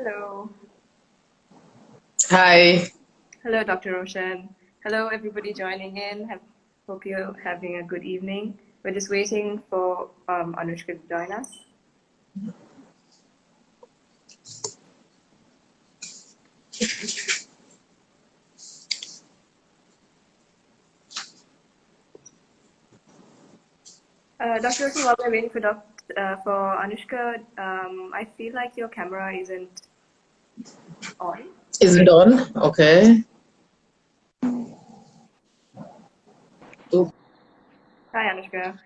Hello. Hi. Hello, Dr. Roshan. Hello, everybody joining in. Hope you're having a good evening. We're just waiting for Anushka to join us. Dr. Roshan, while we're waiting for Anushka, I feel like your camera isn't on. Is it on? Okay. Ooh. Hi, Anushka.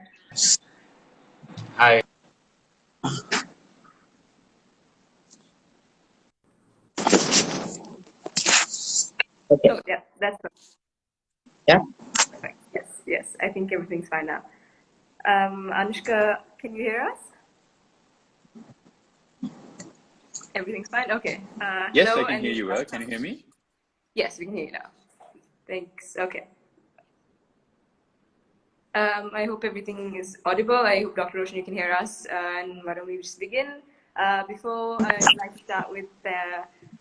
Hi. Okay. Oh, yeah, that's perfect. Yeah. Perfect. Yes. I think everything's fine now. Anushka, can you hear us? Everything's fine? Okay. Yes, Hello, I can hear you well. Can you hear me? Yes, we can hear you now. Thanks. Okay. I hope everything is audible. I hope, Dr. Roshan, you can hear us. And why don't we just begin? Before I'd like to start with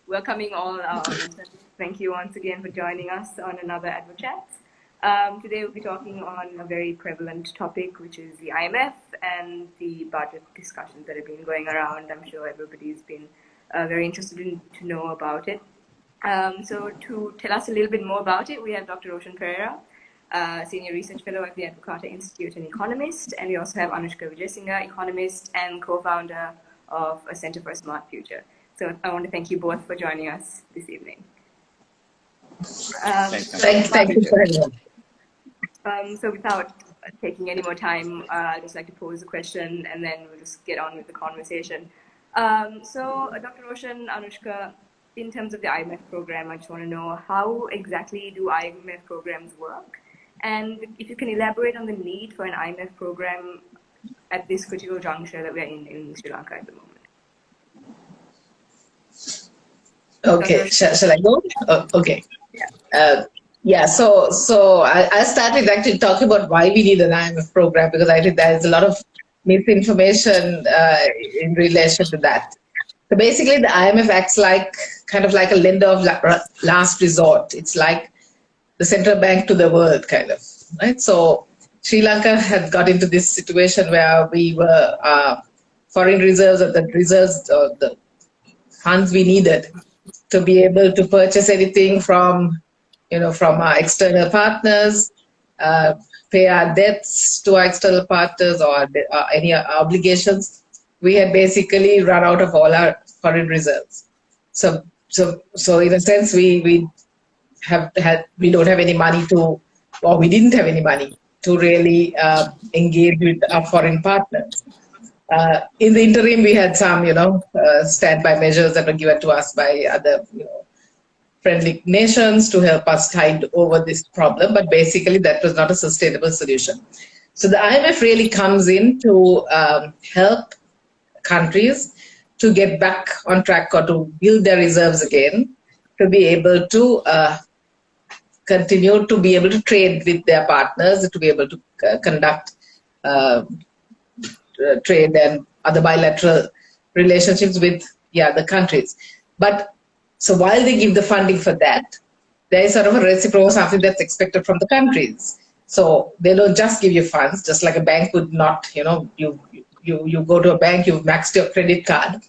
welcoming all our listeners. Thank you once again for joining us on another AdvoChats. Today we'll be talking on a very prevalent topic, which is the IMF and the budget discussions that have been going around. I'm sure everybody's been very interested to know about it. So to tell us a little bit more about it, we have Dr. Roshan Perera, Senior Research Fellow at the Advocata Institute and Economist. And we also have Anushka Wijesinha, Economist and co-founder of a Center for a Smart Future. So I want to thank you both for joining us this evening. Thank you very much. So without taking any more time, I'd just like to pose a question and then we'll just get on with the conversation. So Dr. Roshan, Anushka, in terms of the IMF program, I just want to know how exactly do IMF programs work? And if you can elaborate on the need for an IMF program at this critical juncture that we're in Sri Lanka at the moment. Okay, shall I go? Okay. Yeah. So I started actually talking about why we need an IMF program, because I think there is a lot of misinformation in relation to that. So basically, the IMF acts kind of like a lender of last resort. It's like the central bank to the world, kind of, right? So Sri Lanka had got into this situation where we were foreign reserves, or the reserves, or the funds we needed to be able to purchase anything from our external partners, pay our debts to our external partners, or any obligations. We had basically run out of all our foreign reserves. So in a sense, we don't have any money to, or we didn't have any money to really engage with our foreign partners. In the interim, we had some, standby measures that were given to us by other, friendly nations to help us tide over this problem, but basically that was not a sustainable solution. So the IMF really comes in to help countries to get back on track, or to build their reserves again, to be able to continue to be able to trade with their partners, to be able to conduct trade and other bilateral relationships with the countries. But so while they give the funding for that, there is sort of a reciprocal something that's expected from the countries. So they don't just give you funds, just like a bank would not, you go to a bank, you've maxed your credit card.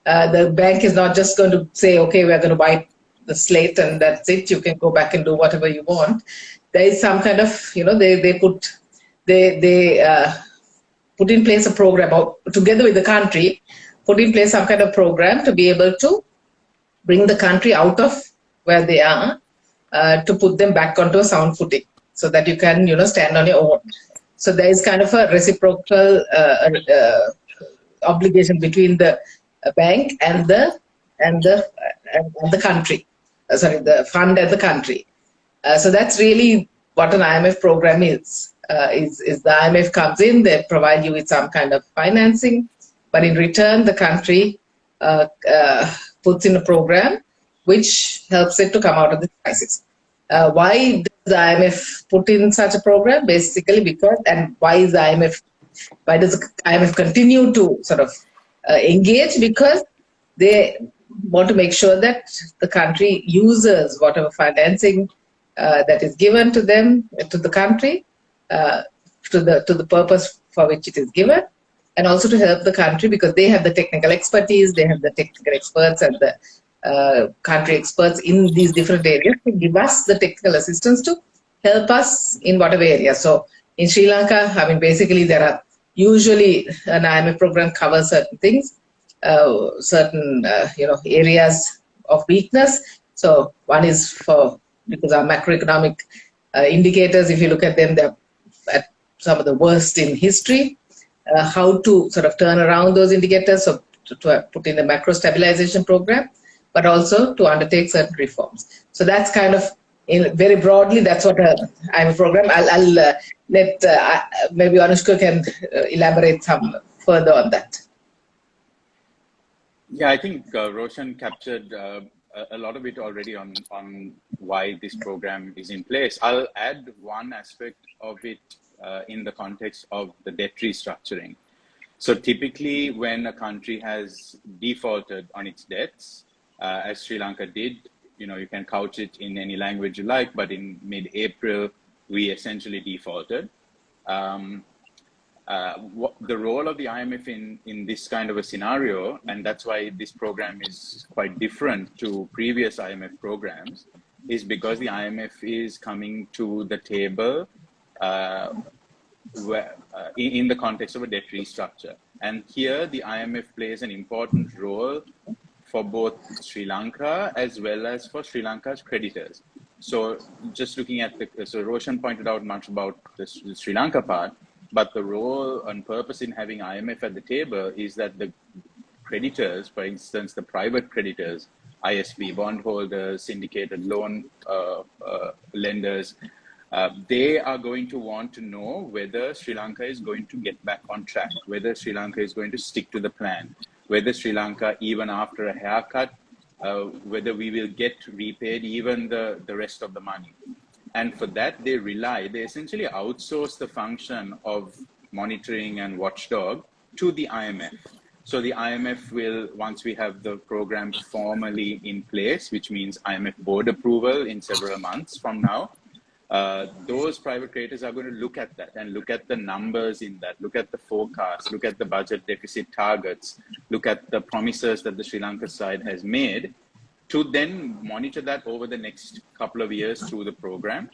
The bank is not just going to say, okay, we're going to wipe the slate and that's it. You can go back and do whatever you want. There is some kind of, they put in place a program, or together with the country, put in place some kind of program to be able to bring the country out of where they are, to put them back onto a sound footing, so that you can, stand on your own. So there is kind of a reciprocal obligation between the bank and the country. The fund and the country. So that's really what an IMF program is. Is the IMF comes in, they provide you with some kind of financing, but in return, the country puts in a program which helps it to come out of this crisis. Why does the IMF put in such a program? Basically because, and why does the IMF continue to sort of engage? Because want to make sure that the country uses whatever financing that is given to them, to the country, uh, to the purpose for which it is given, and also to help the country because they have the technical expertise, they have the technical experts and the country experts in these different areas to give us the technical assistance to help us in whatever area. So in Sri Lanka, I mean, basically there are usually an IMF program covers certain things, certain areas of weakness. So one is for because our macroeconomic indicators, if you look at them, they're at some of the worst in history. How to sort of turn around those indicators, so to put in the macro stabilization program, but also to undertake certain reforms. So that's kind of, very broadly, that's what I'm a program. I'll let maybe Anushka can elaborate some further on that. Yeah, I think Roshan captured a lot of it already on why this program is in place. I'll add one aspect of it in the context of the debt restructuring. So typically when a country has defaulted on its debts, as Sri Lanka did, you can couch it in any language you like, but in mid-April, we essentially defaulted. The role of the IMF in this kind of a scenario, and that's why this program is quite different to previous IMF programs, is because the IMF is coming to the table in the context of a debt restructure. And here the IMF plays an important role for both Sri Lanka as well as for Sri Lanka's creditors. So just looking at so Roshan pointed out much about the Sri Lanka part, but the role and purpose in having IMF at the table is that the creditors, for instance, the private creditors, ISB bondholders, syndicated loan lenders, they are going to want to know whether Sri Lanka is going to get back on track, whether Sri Lanka is going to stick to the plan, whether Sri Lanka, even after a haircut, whether we will get repaid even the rest of the money. And for that, they essentially outsource the function of monitoring and watchdog to the IMF. So the IMF will, once we have the program formally in place, which means IMF board approval in several months from now, those private creditors are going to look at that and look at the numbers in that, look at the forecast, look at the budget deficit targets, look at the promises that the Sri Lanka side has made, to then monitor that over the next couple of years through the program.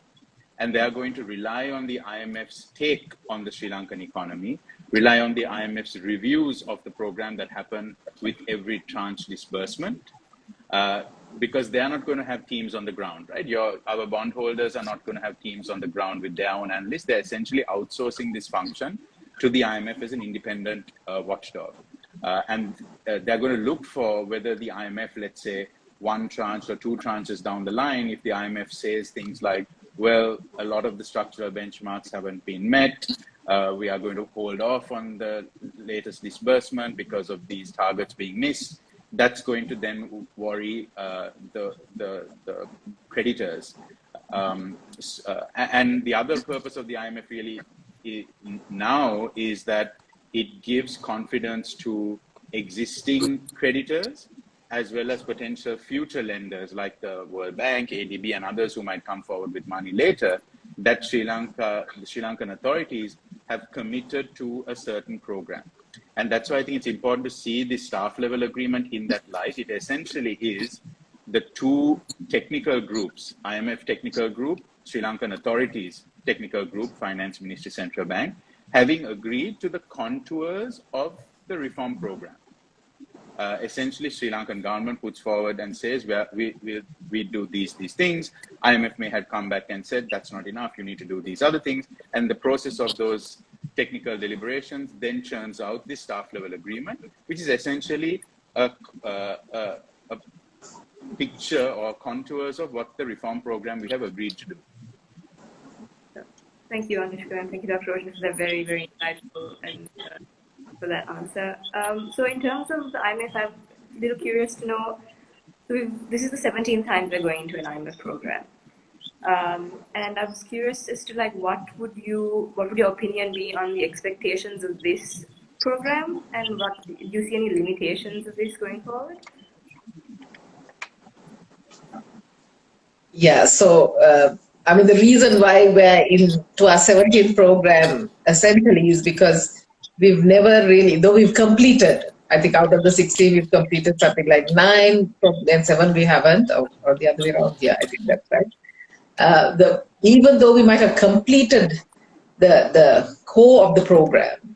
And they are going to rely on the IMF's take on the Sri Lankan economy, rely on the IMF's reviews of the program that happen with every tranche disbursement, because they are not going to have teams on the ground, right? Our bondholders are not going to have teams on the ground with their own analysts. They're essentially outsourcing this function to the IMF as an independent watchdog. And they're going to look for whether the IMF, let's say, one tranche or two tranches down the line, if the IMF says things like, well, a lot of the structural benchmarks haven't been met, we are going to hold off on the latest disbursement because of these targets being missed, that's going to then worry the creditors. And the other purpose of the IMF really now is that it gives confidence to existing creditors as well as potential future lenders like the World Bank, ADB, and others who might come forward with money later, that the Sri Lankan authorities have committed to a certain program. And that's why I think it's important to see the staff level agreement in that light. It essentially is the two technical groups, IMF technical group, Sri Lankan authorities technical group, Finance Ministry Central Bank, having agreed to the contours of the reform program. Essentially, Sri Lankan government puts forward and says, we do these things. IMF may have come back and said, that's not enough, you need to do these other things. And the process of those technical deliberations then churns out this staff level agreement, which is essentially a picture or contours of what the reform program we have agreed to do. Thank you, Anushka, and thank you, Dr. Roshan, for that very, very insightful and for that answer. So in terms of the IMF, I'm a little curious to know, so this is the 17th time we're going into an IMF program. And I was curious as to what would your opinion be on the expectations of this program, and do you see any limitations of this going forward? Yeah, so I mean, the reason why we're into our 17th program essentially is because we've never really, though we've completed, I think out of the 16, we've completed something like 9, and 7 we haven't, or the other way around. Yeah, I think that's right. Even though we might have completed the core of the program,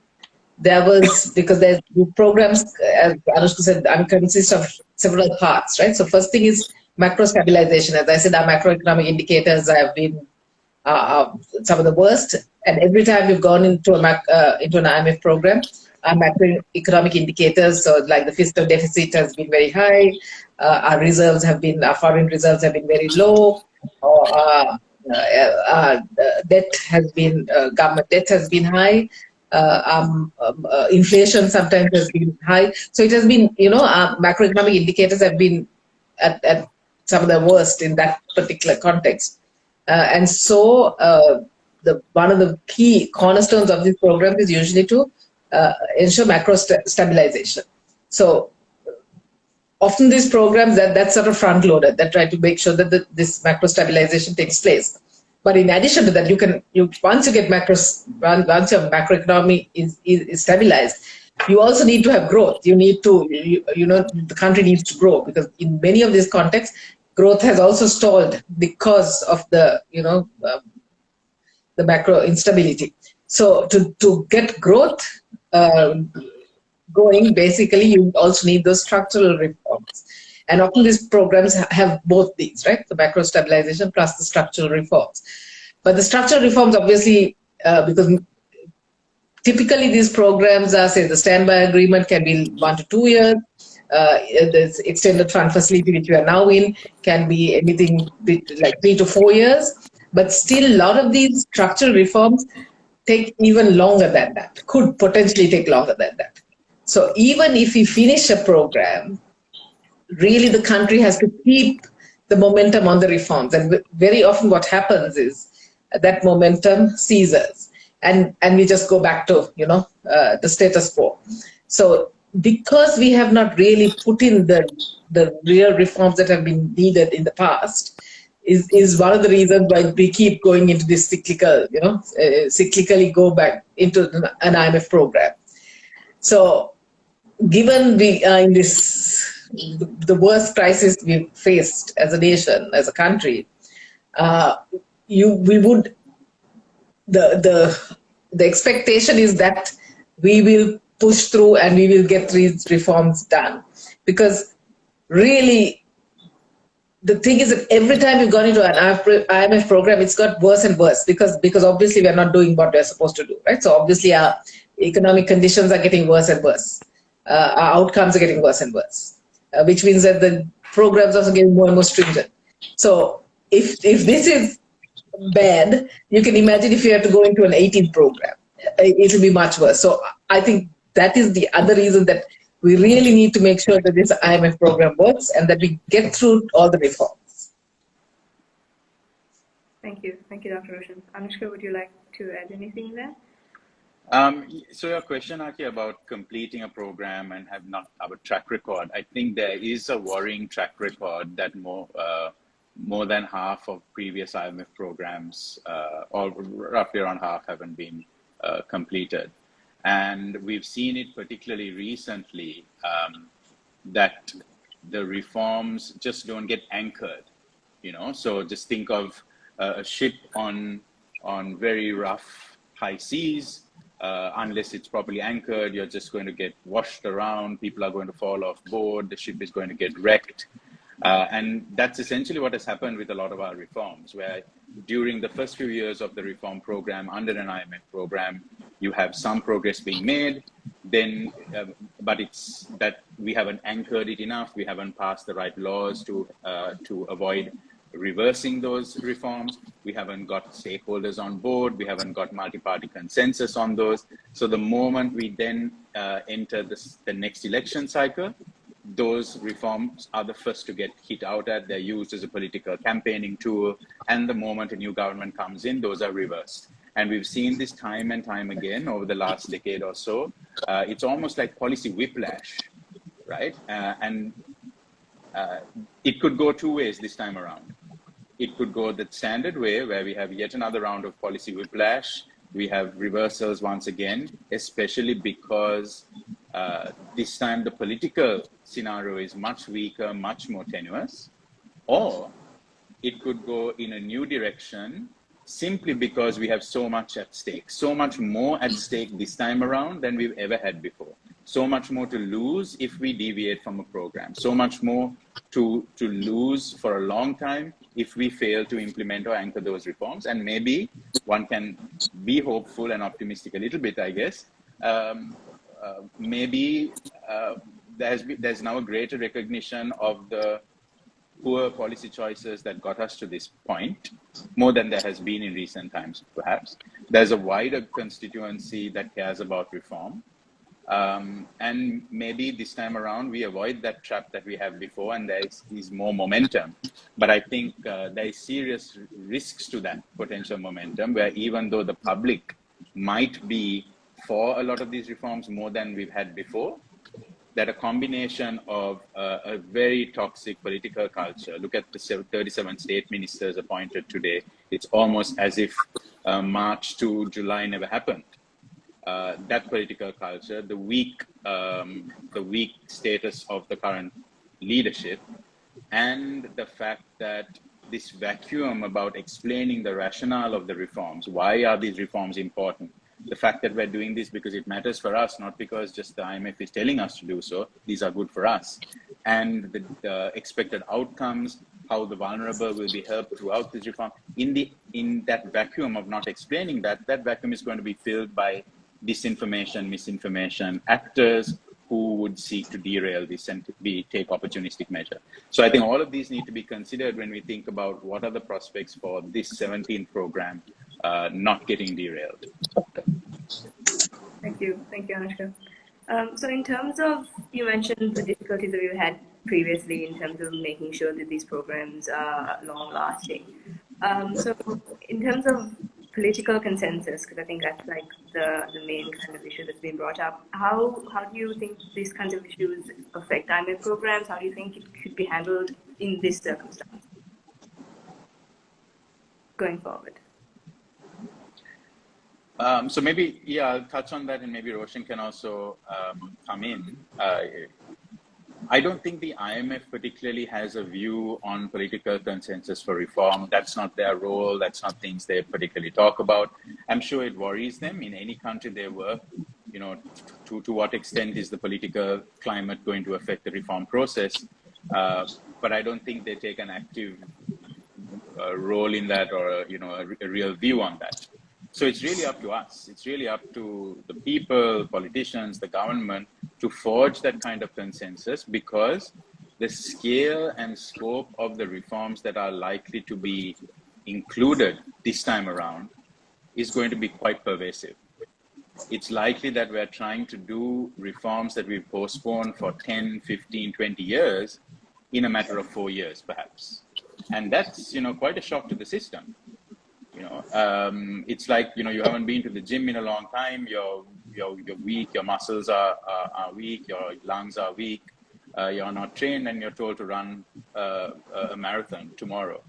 there was, because there's the programs, as Anushka said, consist of several parts, right? So first thing is macro stabilization. As I said, our macroeconomic indicators have been some of the worst, and every time we've gone into into an IMF program, our macroeconomic indicators, so like the fiscal deficit has been very high, our foreign reserves have been very low, or government debt has been high, inflation sometimes has been high. So it has been, our macroeconomic indicators have been at some of the worst in that particular context. And so one of the key cornerstones of this program is usually to ensure macro stabilization. So often these programs that's sort of front loaded, that try to make sure that this macro stabilization takes place. But in addition to that, once your macroeconomy is stabilized, you also need to have growth. You need to, the country needs to grow, because in many of these contexts, growth has also stalled because of the macro instability. So to get growth going, basically, you also need those structural reforms. And often these programs have both these, right? The macro stabilization plus the structural reforms. But the structural reforms, obviously, because typically these programs are, say, the standby agreement can be 1 to 2 years. The extended fund facility, which we are now in, can be anything like 3 to 4 years. But still, a lot of these structural reforms take even longer than that, could potentially take longer than that. So even if we finish a program, really the country has to keep the momentum on the reforms. And very often what happens is that momentum ceases, and we just go back to, the status quo. So because we have not really put in the real reforms that have been needed in the past, is one of the reasons why we keep going into this cyclically go back into an IMF program. So given we are in the worst crisis we've faced as a nation, as a country, the expectation is that we will push through and we will get these reforms done. Because really, the thing is that every time we've gone into an IMF program, it's got worse and worse, because obviously we're not doing what we're supposed to do, right? So obviously our economic conditions are getting worse and worse. Our outcomes are getting worse and worse, which means that the programs are also getting more and more stringent. So if this is bad, you can imagine if you have to go into an 18th program, it will be much worse. So I think that is the other reason that we really need to make sure that this IMF program works and that we get through all the reforms. Thank you, Dr. Roshan. Anushka, would you like to add anything there? So your question, Aki, about completing a program and have not have a track record, I think there is a worrying track record that more than half of previous IMF programs, or roughly around half, haven't been completed. And we've seen it particularly recently, that the reforms just don't get anchored, So just think of a ship on very rough high seas. Unless it's properly anchored, you're just going to get washed around. People are going to fall off board. The ship is going to get wrecked. And that's essentially what has happened with a lot of our reforms, where during the first few years of the reform program, under an IMF program, you have some progress being made, then, but it's that we haven't anchored it enough. We haven't passed the right laws to avoid reversing those reforms. We haven't got stakeholders on board. We haven't got multi-party consensus on those. So the moment we then enter the next election cycle, those reforms are the first to get hit out at. They're used as a political campaigning tool. And the moment a new government comes in, those are reversed. And we've seen this time and time again over the last decade or so. It's almost like policy whiplash, right? And it could go two ways this time around. it could go the standard way, where we have yet another round of policy whiplash. We have reversals once again, especially because this time the political scenario is much weaker, much more tenuous. Or it could go in a new direction simply because we have so much at stake, so much more at stake this time around than we've ever had before. So much more to lose if we deviate from a program, so much more to lose for a long time if we fail to implement or anchor those reforms. And maybe one can be hopeful and optimistic a little bit, I guess. Maybe there's now a greater recognition of the poor policy choices that got us to this point, more than there has been in recent times, perhaps. There's a wider constituency that cares about reform. And maybe this time around, we avoid that trap that we have before, and there is more momentum. But I think there is serious risks to that potential momentum, where even though the public might be for a lot of these reforms more than we've had before, that a combination of a very toxic political culture. Look at the 37 state ministers appointed today. It's almost as if March to July never happened. That political culture, the weak status of the current leadership, and the fact that this vacuum about explaining the rationale of the reforms. Why are these reforms important? The fact that we're doing this because it matters for us, not because just the IMF is telling us to do so. These are good for us. And the expected outcomes, how the vulnerable will be helped throughout this reform. In that vacuum of not explaining that vacuum is going to be filled by disinformation, misinformation, actors who would seek to derail this and take opportunistic measure. So I think all of these need to be considered when we think about what are the prospects for this 17th program not getting derailed. Thank you, Anushka. So in terms of, you mentioned the difficulties that we've had previously in terms of making sure that these programs are long-lasting. So in terms of political consensus, because I think that's like the main kind of issue that's been brought up, how do you think these kinds of issues affect IMF programs? How do you think it could be handled in this circumstance going forward? So maybe, I'll touch on that, and maybe Roshan can also come in. I don't think the IMF particularly has a view on political consensus for reform. That's not their role. That's not things they particularly talk about. I'm sure it worries them in any country they work. To what extent is the political climate going to affect the reform process? But I don't think they take an active role in that, or a real view on that. So it's really up to us. It's really up to the people, politicians, the government to forge that kind of consensus, because the scale and scope of the reforms that are likely to be included this time around is going to be quite pervasive. It's likely that we're trying to do reforms that we've postponed for 10, 15, 20 years in a matter of 4 years, perhaps. And that's, quite a shock to the system. It's like, you haven't been to the gym in a long time, you're weak, your muscles are weak, your lungs are weak, you're not trained, and you're told to run a marathon tomorrow.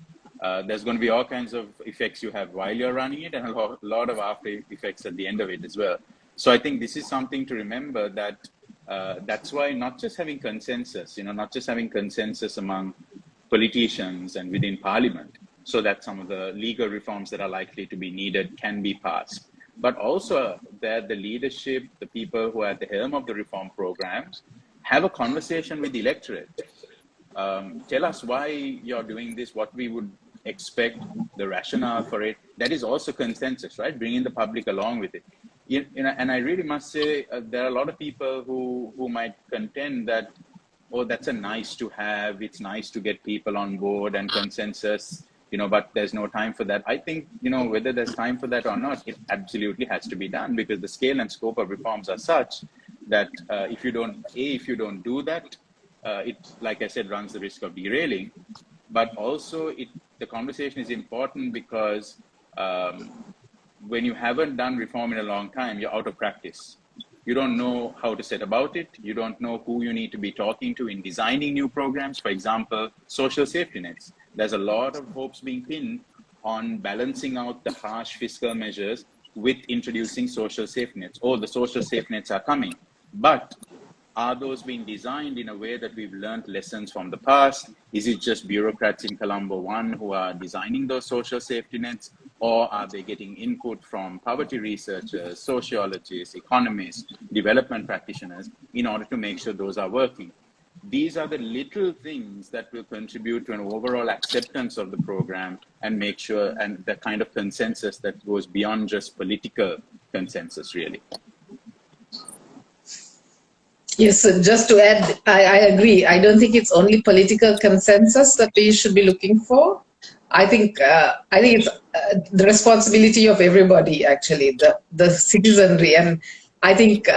There's going to be all kinds of effects you have while you're running it, and a lot of after effects at the end of it as well. So I think this is something to remember, that that's why not just having consensus, not just having consensus among politicians and within parliament, so that some of the legal reforms that are likely to be needed can be passed, but also that the leadership, the people who are at the helm of the reform programs, have a conversation with the electorate. Tell us why you're doing this, what we would expect, the rationale for it. That is also consensus, right? Bringing the public along with it. And I really must say, there are a lot of people who might contend that, oh, that's a nice to have, it's nice to get people on board and consensus, but there's no time for that. I think, whether there's time for that or not, it absolutely has to be done, because the scale and scope of reforms are such that if you don't do that, it, like I said, runs the risk of derailing. But also, the conversation is important because when you haven't done reform in a long time, you're out of practice. You don't know how to set about it. You don't know who you need to be talking to in designing new programs. For example, social safety nets. there's a lot of hopes being pinned on balancing out the harsh fiscal measures with introducing social safety nets. Oh, the social safety nets are coming. But are those being designed in a way that we've learned lessons from the past? Is it just bureaucrats in Colombo 1 who are designing those social safety nets? Or are they getting input from poverty researchers, sociologists, economists, development practitioners in order to make sure those are working? These are the little things that will contribute to an overall acceptance of the program and make sure, and the kind of consensus that goes beyond just political consensus, really. Yes, just to add, I agree. I don't think it's only political consensus that we should be looking for. I think it's the responsibility of everybody, actually, the citizenry, and I think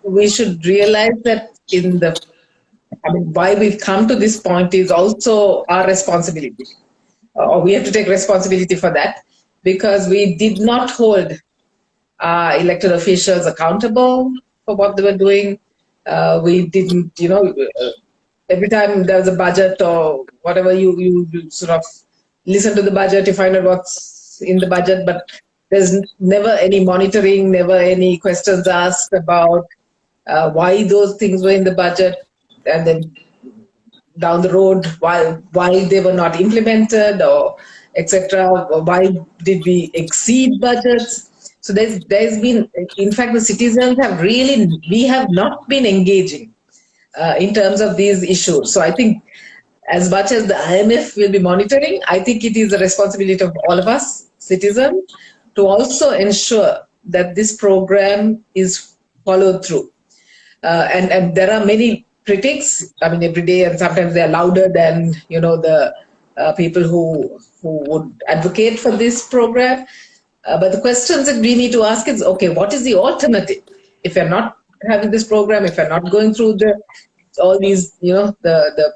we should realize that why we've come to this point is also our responsibility, or we have to take responsibility for that, because we did not hold elected officials accountable for what they were doing. We didn't, every time there was a budget or whatever, you sort of listen to the budget, you find out what's in the budget, but there's never any monitoring, never any questions asked about why those things were in the budget, and then down the road why they were not implemented, or etc. Why did we exceed budgets? So there's been, in fact, the citizens we have not been engaging in terms of these issues. So I think as much as the IMF will be monitoring, I think it is the responsibility of all of us citizens to also ensure that this program is followed through. And there are many critics, every day, and sometimes they are louder than, the people who would advocate for this program. But the questions that we need to ask is, okay, what is the alternative? If you're not having this program, if you're not going through all these, the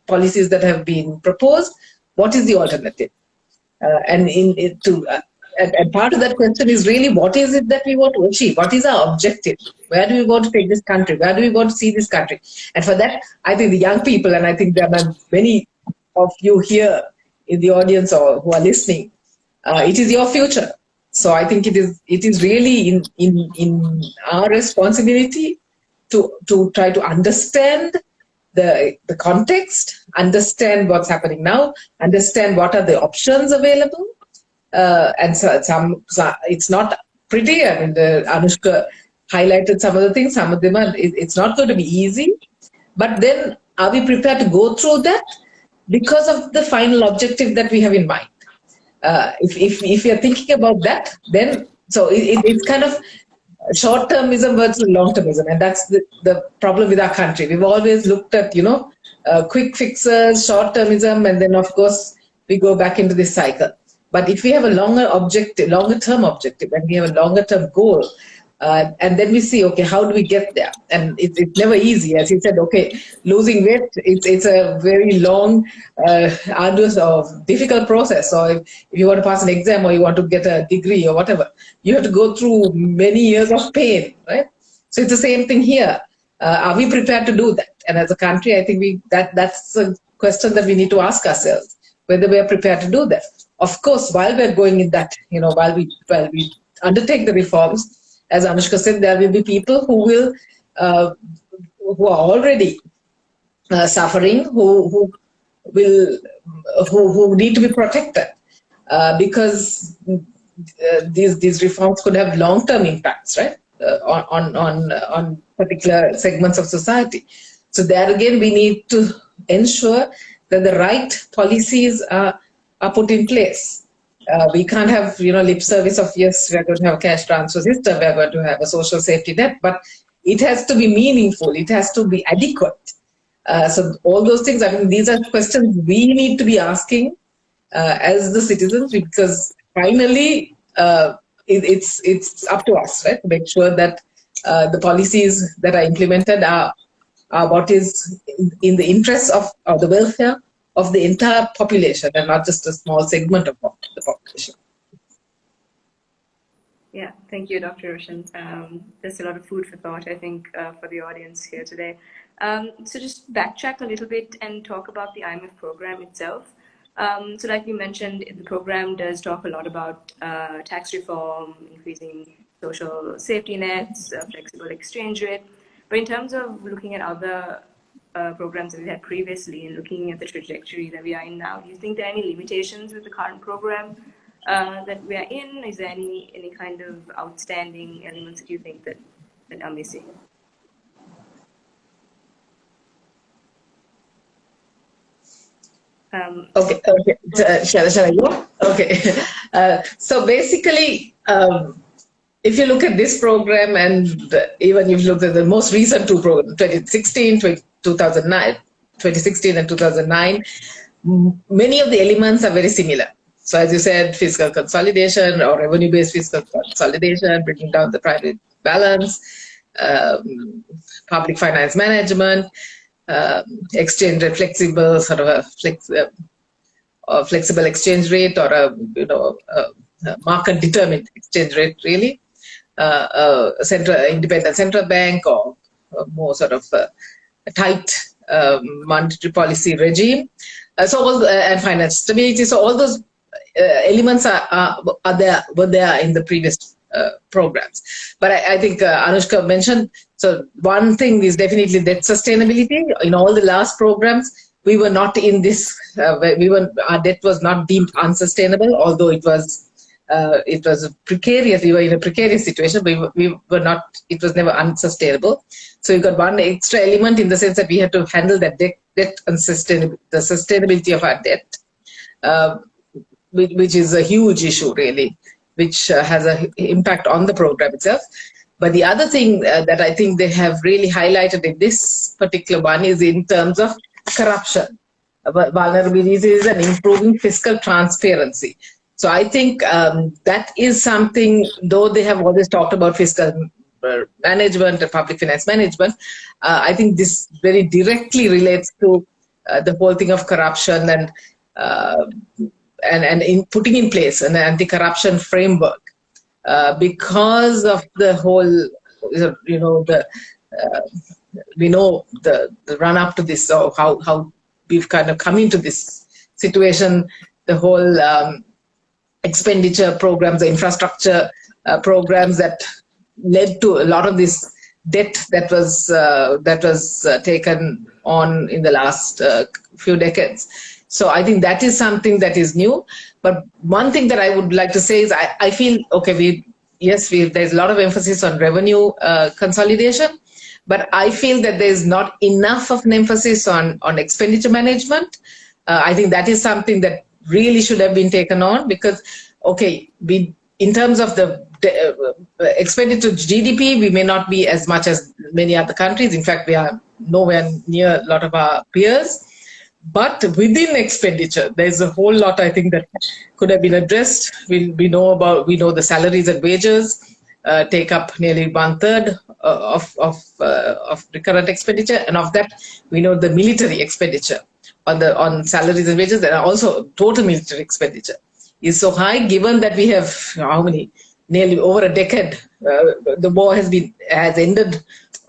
policies that have been proposed, what is the alternative? And part of that question is really, what is it that we want to achieve? What is our objective? Where do we want to take this country? Where do we want to see this country? And for that, I think the young people, and I think there are many of you here in the audience or who are listening, it is your future. So I think it is really in our responsibility to try to understand the context, understand what's happening now, understand what are the options available. And so it's not pretty. Anushka highlighted some of the things. Some of them it's not going to be easy. But then, are we prepared to go through that because of the final objective that we have in mind? If you're thinking about that, then it's kind of short-termism versus long-termism, and that's the problem with our country. We've always looked at quick fixes, short-termism, and then of course we go back into this cycle. But if we have a longer-term objective, and we have a longer-term goal, and then we see, okay, how do we get there? And it's never easy. As you said, okay, losing weight, it's a very long, arduous or difficult process. So if you want to pass an exam or you want to get a degree or whatever, you have to go through many years of pain, right? So it's the same thing here. Are we prepared to do that? And as a country, I think that's a question that we need to ask ourselves, whether we are prepared to do that. Of course, while we're going in that, while we undertake the reforms, as Anushka said, there will be people who are already suffering, who need to be protected, because these reforms could have long-term impacts, right, on particular segments of society. So there again, we need to ensure that the right policies are put in place. We can't have lip service of, yes, we're going to have a cash transfer system, we're going to have a social safety net, but it has to be meaningful, it has to be adequate. So all those things, these are questions we need to be asking as the citizens, because finally it's up to us, right, to make sure that the policies that are implemented are what is in the interests of the welfare of the entire population, and not just a small segment of the population. Yeah, thank you, Dr. Roshan. There's a lot of food for thought, I think, for the audience here today. So just backtrack a little bit and talk about the IMF program itself. So like you mentioned, the program does talk a lot about tax reform, increasing social safety nets, flexible exchange rate. But in terms of looking at other programs that we had previously and looking at the trajectory that we are in now, do you think there are any limitations with the current program that we are in? Is there any kind of outstanding elements that you think that are missing? Okay. Shall I go? Okay. So basically, if you look at this program and even if you look at the most recent two programs, 2016 and 2009, many of the elements are very similar. So as you said, fiscal consolidation or revenue-based fiscal consolidation, bringing down the private balance, public finance management, exchange rate flexible, sort of a flexible exchange rate or a market determined exchange rate really, independent central bank or more sort of a tight monetary policy regime. And financial stability. So all those elements were there in the previous programs. But I think Anushka mentioned, so one thing is definitely debt sustainability. In all the last programs, we were not in this, our debt was not deemed unsustainable, although it was precarious. We were in a precarious situation, but we were not, it was never unsustainable. So you got one extra element in the sense that we had to handle that debt and the sustainability of our debt, which is a huge issue really, which has an impact on the program itself. But the other thing that I think they have really highlighted in this particular one is in terms of corruption, vulnerabilities and improving fiscal transparency. So I think that is something, though they have always talked about fiscal management and public finance management, I think this very directly relates to the whole thing of corruption and in putting in place an anti-corruption framework because of the whole, we know the run up to this, so how we've kind of come into this situation, the whole expenditure programs, the infrastructure programs that led to a lot of this debt that was taken on in the last few decades. So I think that is something that is new. But one thing that I would like to say is I feel, okay, there's a lot of emphasis on revenue consolidation, but I feel that there's not enough of an emphasis on expenditure management. I think that is something that really should have been taken on because, okay, in terms of the expenditure to GDP, we may not be as much as many other countries. In fact, we are nowhere near a lot of our peers. But within expenditure, there's a whole lot, I think, that could have been addressed. We know the salaries and wages take up nearly 1/3 of the current expenditure, and of that, we know the military expenditure on salaries and wages, and also total military expenditure is so high. Given that we have nearly over a decade, the war has ended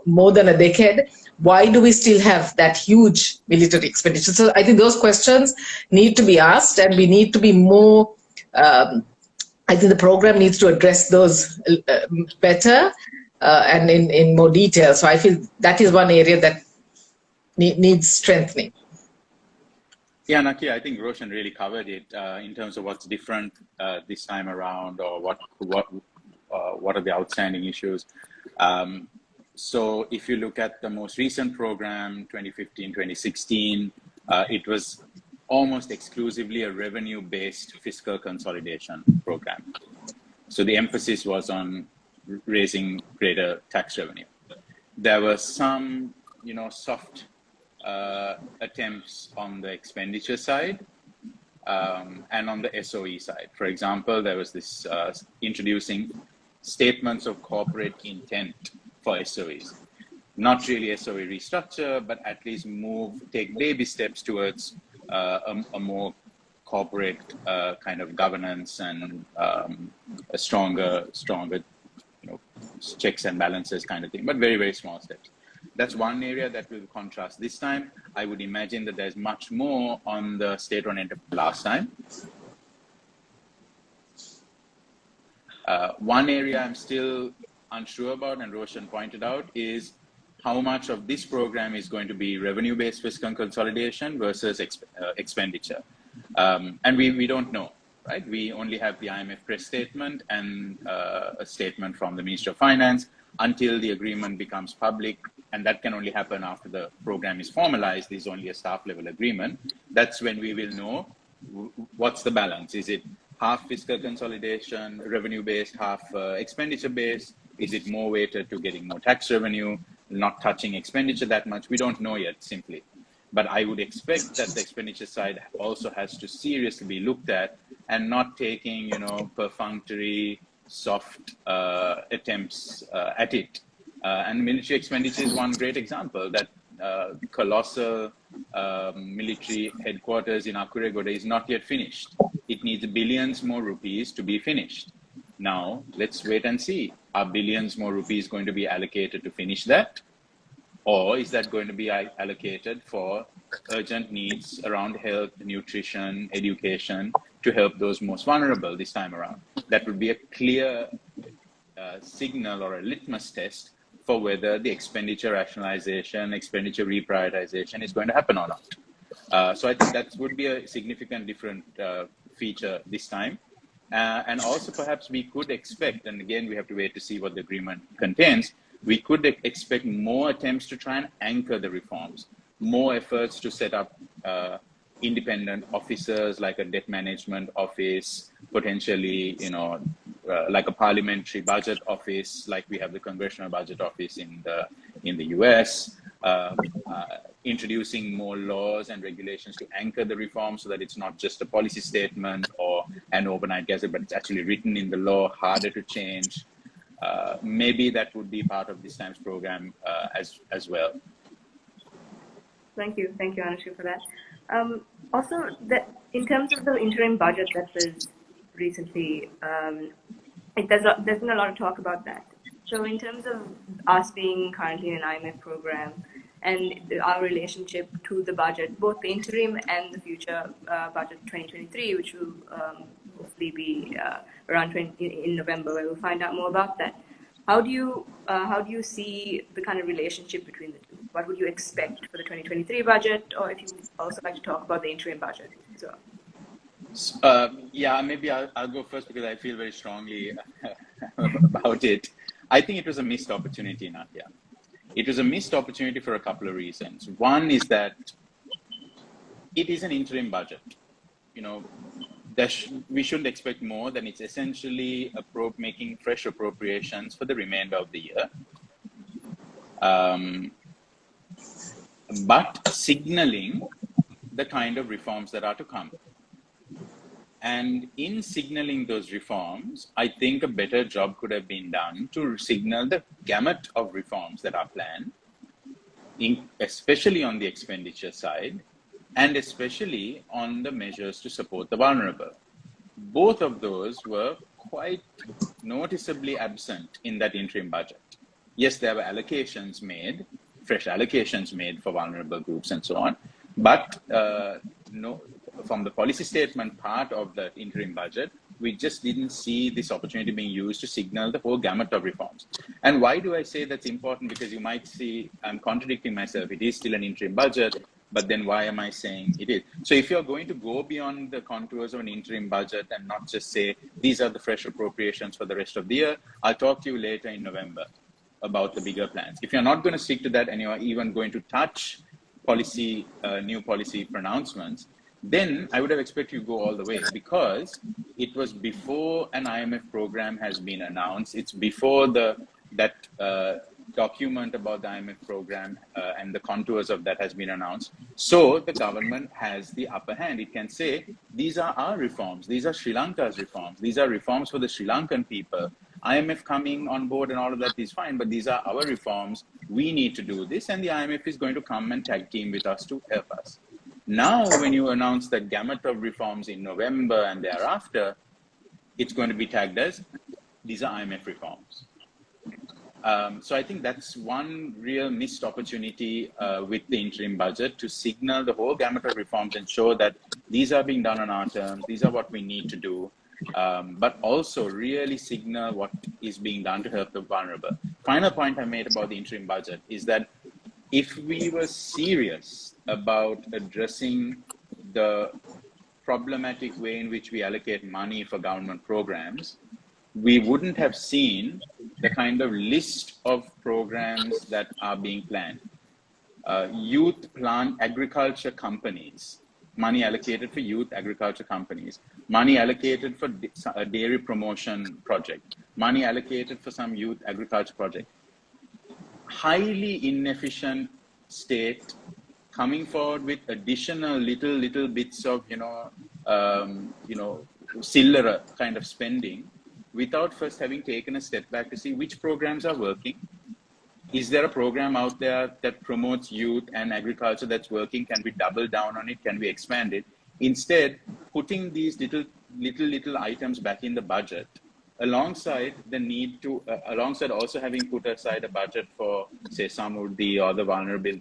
more than a decade. Why do we still have that huge military expenditure? So I think those questions need to be asked, and we need to be more, I think the program needs to address those better and in more detail. So I feel that is one area that needs strengthening. Yeah, Naqiya, I think Roshan really covered it in terms of what's different this time around, or what are the outstanding issues. So if you look at the most recent program, 2015-2016, it was almost exclusively a revenue-based fiscal consolidation program. So the emphasis was on raising greater tax revenue. There were some, soft attempts on the expenditure side and on the SOE side. For example, there was this introducing statements of corporate intent for SOEs. Not really SOE restructure, but at least take baby steps towards a more corporate kind of governance and a stronger, checks and balances kind of thing, but very, very small steps. That's one area that will contrast. This time, I would imagine that there's much more on the state-run enterprise last time. One area I'm still unsure about, and Roshan pointed out, is how much of this program is going to be revenue-based fiscal consolidation versus expenditure. And we don't know, right? We only have the IMF press statement and a statement from the Ministry of Finance until the agreement becomes public, and that can only happen after the program is formalized. This is only a staff-level agreement. That's when we will know what's the balance. Is it half fiscal consolidation, revenue-based, half expenditure-based? Is it more weighted to getting more tax revenue, not touching expenditure that much? We don't know yet, simply. But I would expect that the expenditure side also has to seriously be looked at and not taking, perfunctory, soft attempts at it. And military expenditure is one great example. That colossal military headquarters in Akuregoda is not yet finished. It needs billions more rupees to be finished. Now, let's wait and see. Are billions more rupees going to be allocated to finish that? Or is that going to be allocated for urgent needs around health, nutrition, education to help those most vulnerable this time around? That would be a clear signal or a litmus test for whether the expenditure rationalization, expenditure reprioritization is going to happen or not. So I think that would be a significant different feature this time. And also perhaps we could expect, and again, we have to wait to see what the agreement contains, we could expect more attempts to try and anchor the reforms, more efforts to set up independent officers like a debt management office, potentially, like a parliamentary budget office, like we have the Congressional Budget Office in the US, introducing more laws and regulations to anchor the reform so that it's not just a policy statement or an overnight gazette, but it's actually written in the law, harder to change. Maybe that would be part of this time's program as well. Thank you, Anushka, for that. Also, in terms of the interim budget that was recently, there's been a lot of talk about that. So in terms of us being currently in an IMF program and our relationship to the budget, both the interim and the future budget 2023, which will hopefully be around in November, where we'll find out more about that. How do you see the kind of relationship between the two? What would you expect for the 2023 budget, or if you would also like to talk about the interim budget as well? Yeah, maybe I'll go first because I feel very strongly about it. I think it was a missed opportunity, Naqiya. It was a missed opportunity for a couple of reasons. One is that it is an interim budget. We shouldn't expect more than it's essentially making fresh appropriations for the remainder of the year. But signaling the kind of reforms that are to come. And in signaling those reforms, I think a better job could have been done to signal the gamut of reforms that are planned, especially on the expenditure side, and especially on the measures to support the vulnerable. Both of those were quite noticeably absent in that interim budget. Yes, there were allocations made, fresh allocations made for vulnerable groups and so on, but no. From the policy statement part of the interim budget, we just didn't see this opportunity being used to signal the whole gamut of reforms. And why do I say that's important? Because you might see I'm contradicting myself. It is still an interim budget, but then why am I saying it is? So if you're going to go beyond the contours of an interim budget and not just say, these are the fresh appropriations for the rest of the year, I'll talk to you later in November about the bigger plans. If you're not going to stick to that and you're even going to touch new policy pronouncements, then I would have expected you to go all the way, because it was before an IMF program has been announced. It's before that document about the IMF program and the contours of that has been announced. So the government has the upper hand. It can say, these are our reforms. These are Sri Lanka's reforms. These are reforms for the Sri Lankan people. IMF coming on board and all of that is fine, but these are our reforms. We need to do this, and the IMF is going to come and tag team with us to help us. Now, when you announce the gamut of reforms in November and thereafter, it's going to be tagged as, these are IMF reforms. So I think that's one real missed opportunity with the interim budget, to signal the whole gamut of reforms and show that these are being done on our terms, these are what we need to do, but also really signal what is being done to help the vulnerable. Final point I made about the interim budget is that if we were serious about addressing the problematic way in which we allocate money for government programs, we wouldn't have seen the kind of list of programs that are being planned. Youth plant agriculture companies, money allocated for youth agriculture companies, money allocated for a dairy promotion project, money allocated for some youth agriculture project. Highly inefficient state coming forward with additional little bits of, sillera kind of spending, without first having taken a step back to see which programs are working. Is there a program out there that promotes youth and agriculture that's working? Can we double down on it? Can we expand it? Instead, putting these little items back in the budget, alongside the need to, alongside also having put aside a budget for, say, Samurdhi or the vulnerable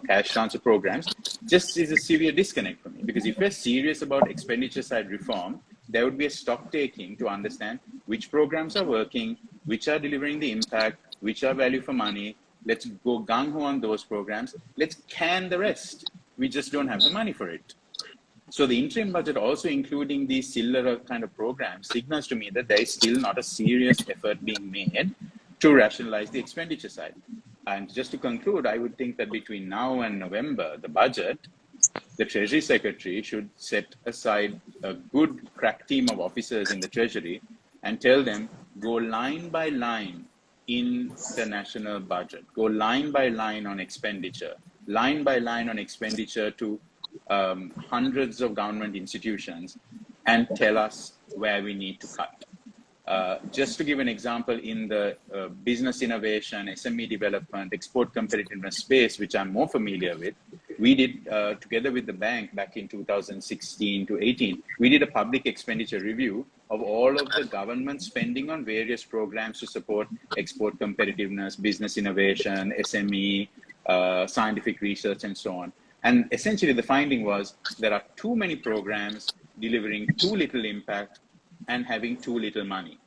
cash transfer programs, just is a severe disconnect for me. Because if we're serious about expenditure side reform, there would be a stock taking to understand which programs are working, which are delivering the impact, which are value for money. Let's go gung-ho on those programs. Let's can the rest. We just don't have the money for it. So the interim budget, also including these similar kind of programs, signals to me that there is still not a serious effort being made to rationalize the expenditure side. And just to conclude, I would think that between now and November, the budget, the Treasury Secretary should set aside a good crack team of officers in the Treasury and tell them, go line by line in the national budget, go line by line on expenditure to hundreds of government institutions, and tell us where we need to cut. Just to give an example, in the business innovation, SME development, export competitiveness space, which I'm more familiar with, we did, together with the bank back in 2016 to 18, we did a public expenditure review of all of the government spending on various programs to support export competitiveness, business innovation, SME, scientific research, and so on. And essentially the finding was there are too many programs delivering too little impact and having too little money.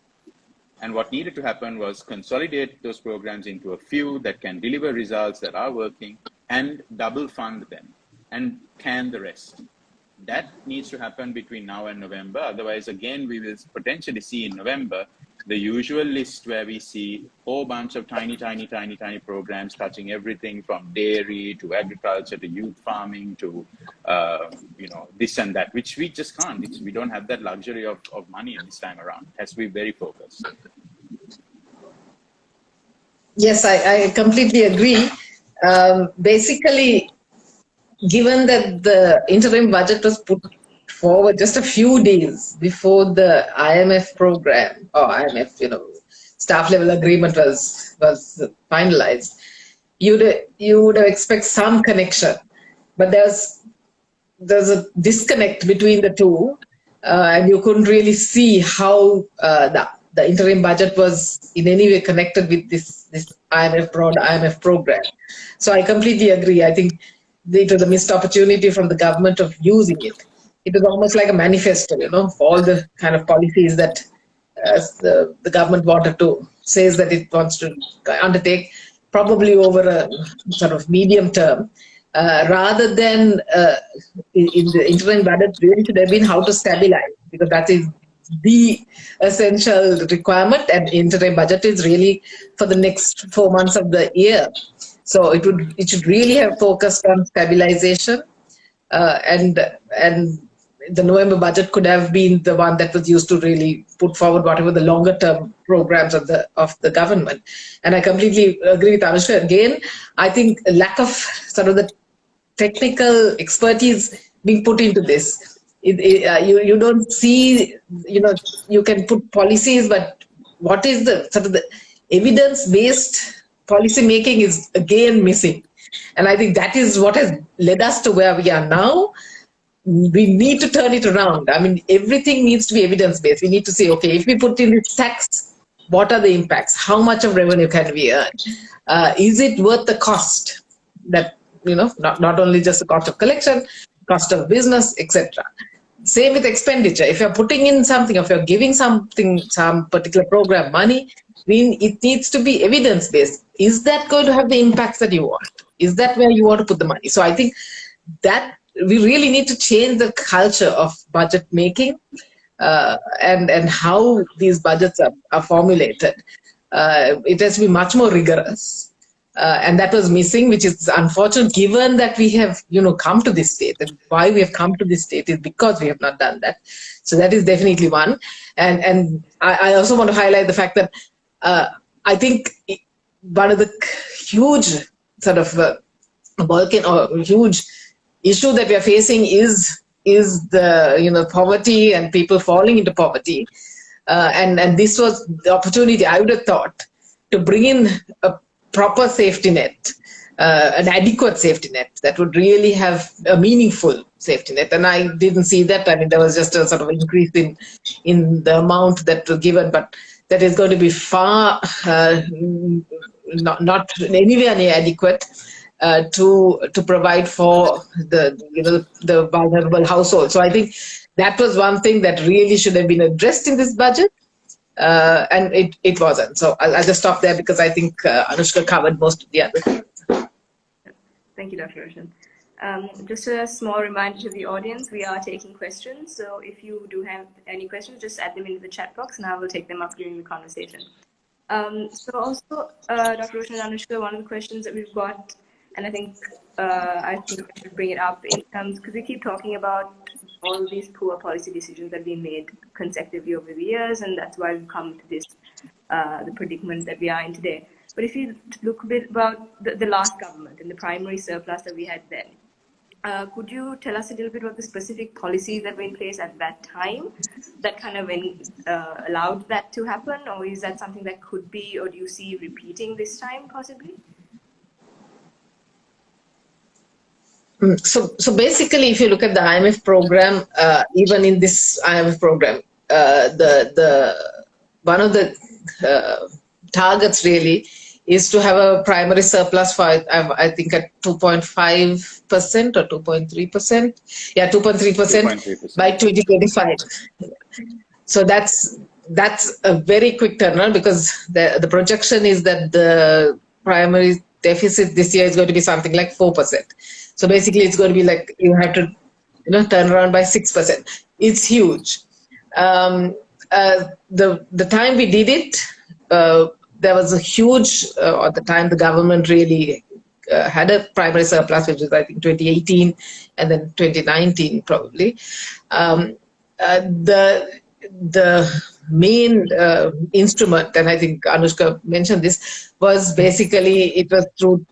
And what needed to happen was consolidate those programs into a few that can deliver results that are working, and double fund them and can the rest. That needs to happen between now and November. Otherwise, again, we will potentially see in November the usual list where we see a whole bunch of tiny programs touching everything from dairy to agriculture to youth farming to, this and that, which we just can't. We don't have that luxury of money this time around. It has to be very focused. Yes, I completely agree. Basically, given that the interim budget was put forward just a few days before the IMF program, or IMF, staff level agreement was finalized, you would expect some connection, but there's a disconnect between the two, and you couldn't really see how the interim budget was in any way connected with this broad IMF program. So I completely agree. I think it was a missed opportunity from the government of using it. It was almost like a manifesto, for all the kind of policies that the government wanted to, says that it wants to undertake, probably over a sort of medium term, rather than in the interim budget really should have been how to stabilize, because that is the essential requirement, and interim budget is really for the next 4 months of the year. So it should really have focused on stabilization, and the November budget could have been the one that was used to really put forward whatever the longer term programs of the government. And I completely agree with Anushka. Again, I think a lack of sort of the technical expertise being put into this. You don't see, you can put policies, but what is the sort of the evidence-based policy making is again missing. And I think that is what has led us to where we are now. We need to turn it around. I mean, everything needs to be evidence-based. We need to say, okay, if we put in this tax, what are the impacts? How much of revenue can we earn? Is it worth the cost? That, not only just the cost of collection, cost of business, etc. Same with expenditure. If you're putting in something, if you're giving something, some particular program money, it needs to be evidence-based. Is that going to have the impacts that you want? Is that where you want to put the money? So I think that we really need to change the culture of budget making and how these budgets are formulated. It has to be much more rigorous. And that was missing, which is unfortunate given that we have, come to this state. And why we have come to this state is because we have not done that. So that is definitely one. And I also want to highlight the fact that I think one of the huge sort of Balkan or huge issue that we are facing is the poverty and people falling into poverty. And this was the opportunity, I would have thought, to bring in a proper safety net, an adequate safety net that would really have a meaningful safety net. And I didn't see that. I mean, there was just a sort of increase in the amount that was given, but that is going to be far not anywhere near adequate to provide for the vulnerable household. So I think that was one thing that really should have been addressed in this budget. And it wasn't. So I'll just stop there because I think Anushka covered most of the other things. Thank you, Dr. Roshan. Just a small reminder to the audience, we are taking questions. So if you do have any questions, just add them into the chat box and I will take them up during the conversation. So also, Dr. Roshan and Anushka, one of the questions that we've got, and I think I should bring it up in terms, because we keep talking about all these poor policy decisions that we made consecutively over the years, and that's why we've come to this, the predicament that we are in today. But if you look a bit about the last government and the primary surplus that we had then, could you tell us a little bit about the specific policies that were in place at that time that kind of allowed that to happen? Or is that something that could be, or do you see repeating this time possibly? So basically, if you look at the IMF program, even in this IMF program, one of the targets really is to have a primary surplus for, I think, at 2.5% or 2.3%. Yeah, 2.3% by 2025. So that's a very quick turnaround, because the projection is that the primary deficit this year is going to be something like 4%. So basically, it's going to be like you have to, turn around by 6%. It's huge. The time we did it, there was a huge, at the time the government really had a primary surplus, which was I think 2018 and then 2019 probably. The main instrument, and I think Anushka mentioned this, was basically it was through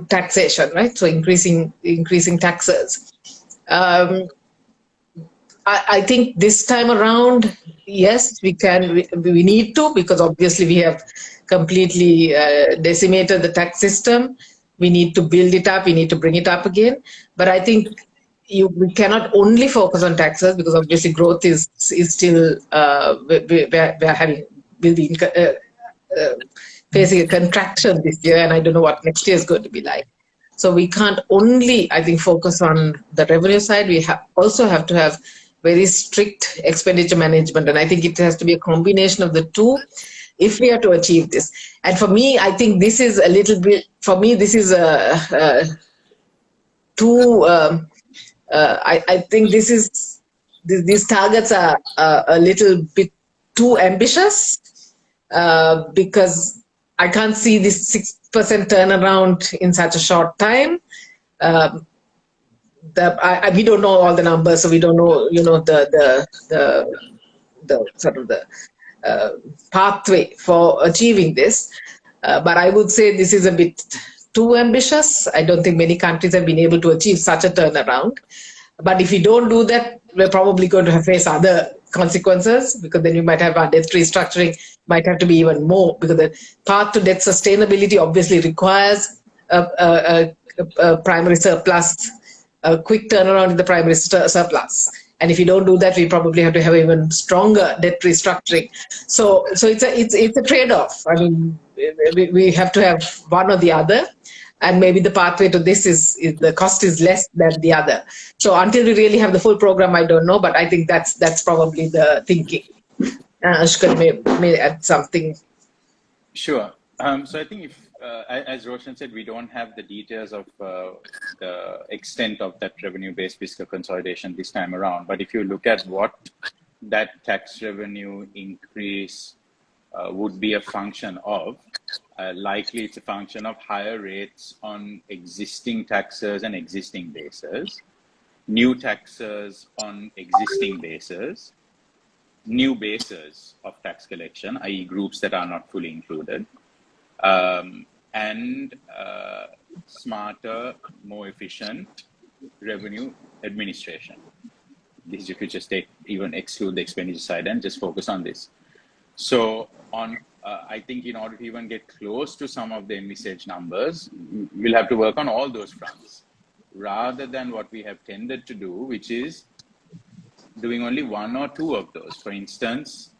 taxation, right? So increasing taxes. I think this time around, yes, we need to, because obviously we have completely decimated the tax system. We need to build it up. We need to bring it up again. But I think we cannot only focus on taxes, because obviously growth is still will be facing a contraction this year, and I don't know what next year is going to be like. So we can't only, I think, focus on the revenue side. We also have to have very strict expenditure management, and I think it has to be a combination of the two if we are to achieve this. And for me, I think this is a little bit, for me, this is I think these targets are a little bit too ambitious, because I can't see this 6% turnaround in such a short time. We don't know all the numbers, so we don't know, the sort of the pathway for achieving this. But I would say this is a bit too ambitious. I don't think many countries have been able to achieve such a turnaround. But if we don't do that, we're probably going to face other consequences, because then you might have our debt restructuring, might have to be even more, because the path to debt sustainability obviously requires a primary surplus, a quick turnaround in the primary surplus. And if you don't do that, we probably have to have even stronger debt restructuring. So it's a trade-off. I mean, we have to have one or the other, and maybe the pathway to this is the cost is less than the other. So until we really have the full program, I don't know, but I think that's probably the thinking. Anushka may add something. Sure. So I think if, as Roshan said, we don't have the details of the extent of that revenue-based fiscal consolidation this time around. But if you look at what that tax revenue increase would be a function of, likely it's a function of higher rates on existing taxes and existing bases, new taxes on existing bases, new bases of tax collection, i.e. groups that are not fully included, and smarter, more efficient revenue administration. This, if you just even exclude the expenditure side and just focus on this. So I think in order to even get close to some of the envisaged numbers, we'll have to work on all those fronts, rather than what we have tended to do, which is doing only one or two of those. For instance,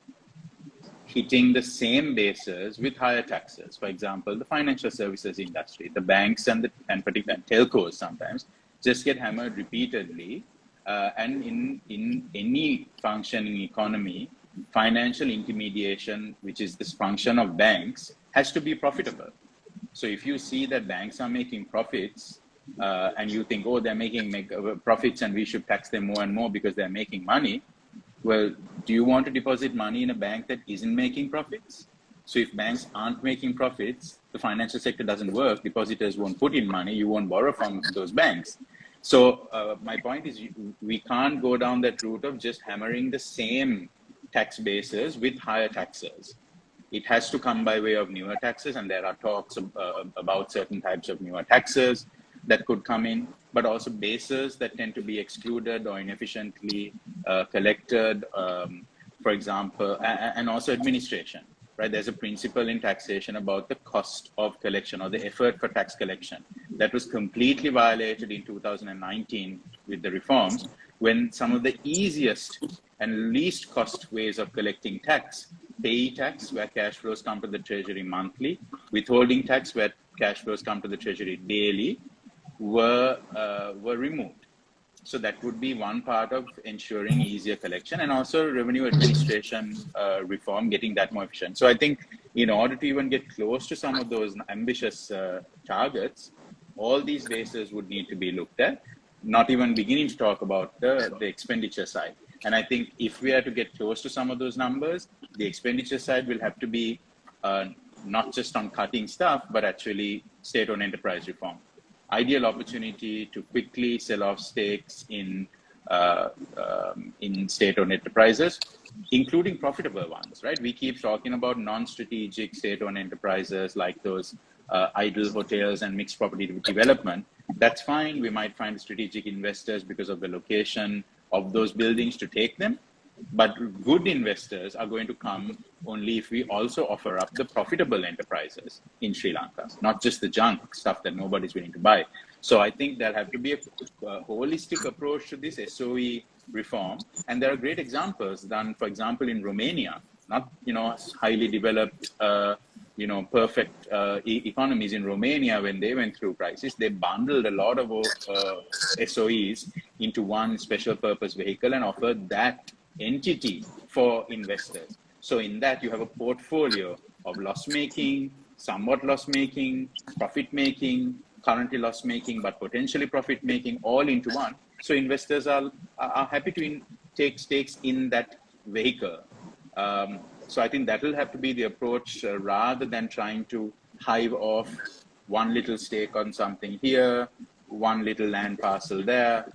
hitting the same bases with higher taxes. For example, the financial services industry, the banks and particularly telcos sometimes just get hammered repeatedly. And in any functioning economy, financial intermediation, which is this function of banks, has to be profitable. So if you see that banks are making profits, and you think, oh, they're making profits and we should tax them more and more because they're making money. Well, do you want to deposit money in a bank that isn't making profits? So if banks aren't making profits, the financial sector doesn't work, depositors won't put in money, you won't borrow from those banks. So my point is we can't go down that route of just hammering the same tax bases with higher taxes. It has to come by way of newer taxes, and there are talks about certain types of newer taxes that could come in, but also bases that tend to be excluded or inefficiently collected, for example, and also administration, right? There's a principle in taxation about the cost of collection or the effort for tax collection that was completely violated in 2019 with the reforms, when some of the easiest and least cost ways of collecting tax, payee tax, where cash flows come to the treasury monthly, withholding tax, where cash flows come to the treasury daily, were removed. So that would be one part of ensuring easier collection, and also revenue administration reform, getting that more efficient. So I think in order to even get close to some of those ambitious targets, all these bases would need to be looked at, not even beginning to talk about the expenditure side. And I think if we are to get close to some of those numbers, the expenditure side will have to be not just on cutting stuff, but actually state-owned enterprise reform. Ideal opportunity to quickly sell off stakes in state-owned enterprises, including profitable ones, right? We keep talking about non-strategic state-owned enterprises like those idle hotels and mixed property development. That's fine. We might find strategic investors because of the location of those buildings to take them. But good investors are going to come only if we also offer up the profitable enterprises in Sri Lanka, not just the junk stuff that nobody's willing to buy. So I think there'll have to be a holistic approach to this SOE reform. And there are great examples done, for example, in Romania, not, highly developed, perfect economies. In Romania, when they went through crisis, they bundled a lot of SOEs into one special purpose vehicle and offered that entity for investors. So in that, you have a portfolio of loss-making, somewhat loss-making, profit-making, currently loss-making, but potentially profit-making, all into one. So investors are happy to take stakes in that vehicle. So I think that will have to be the approach, rather than trying to hive off one little stake on something here, one little land parcel there.